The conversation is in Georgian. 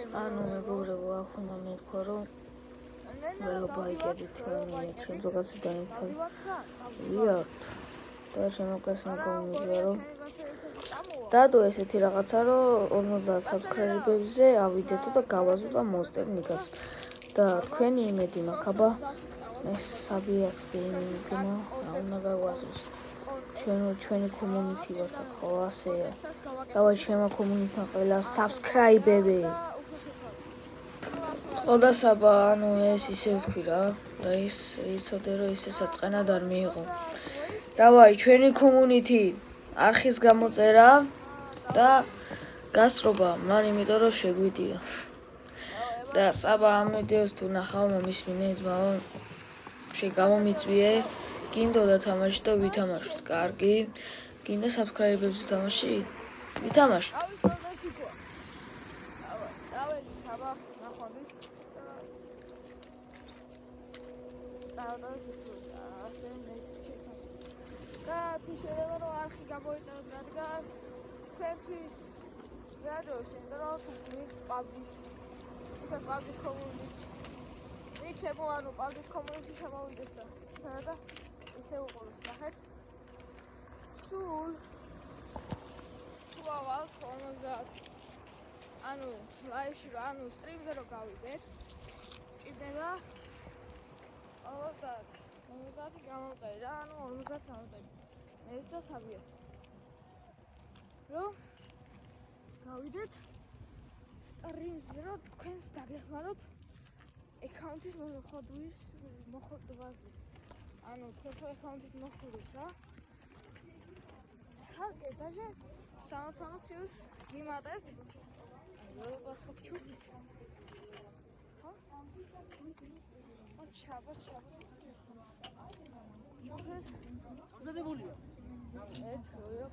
ანუ მეგობრებო, აქ უნდა მეთქვა, რომ ველობაიკერით ჩვენ ზოგადად ვიართ და შემოგვესმა კომუნიკაცია, რომ დადო ესეთი რაღაცა, რომ 50 subscribe-ებზე ავიდეთო და გავაზრდო და მოსწერ ნიკას. და თქვენი იმედი მაქვს, აბა ეს საბიაქს გეიმინგმა რა უნდა გავაზროს. ჩვენი community ვართ, ხო ასეა. დავай ჩემო community-თან ყველა subscribe-ები. Oda saba, anu es ise ვთქვი რა და ის იცოდე რომ ისე საწყენად არ მიიღო. Davai, ჩვენი community არხის გამოწერა და გასრობა, მან იმიტომ რომ შეგვიდია. და საბა ამ ვიდეოს თუ ნახავ მომისმინე ძმაო, შეგამომიწვიე, გინდოდა თამაში და ვითამაშოთ. კარგი. გინდა subscribe-ებზე თამაში? ვითამაშოთ. და თუ შეიძლება რომ არხი გამოიწეროთ, რადგან თქვენთვის ვიადროს, იმიტომ რომ თუ ვინც პაბლის ისაც პაბლის კომუნიტი ვინც შემოანო პაბლის კომუნიტი შემოვიდეს და სადა ისე უყუროს, ნახეთ სულ ვავალ 50 ანუ ლაივში ანუ სტრიმზე რო გავიდეთ ჭირდება 50 გამოვწერი რა, ანუ 50 გამოვწერი ეს და საბიას რომ გავიდეთ სტრიმზე რომ თქვენს დაგეხმაროთ აკაუნტის მოხდვაზე ანუ თქვენ აკაუნტით მოხდით რა სარგე დაჟე 60 გიმატებთ რობას ხოჩუ ხო? Bacha. ზადებულია. ეს როია.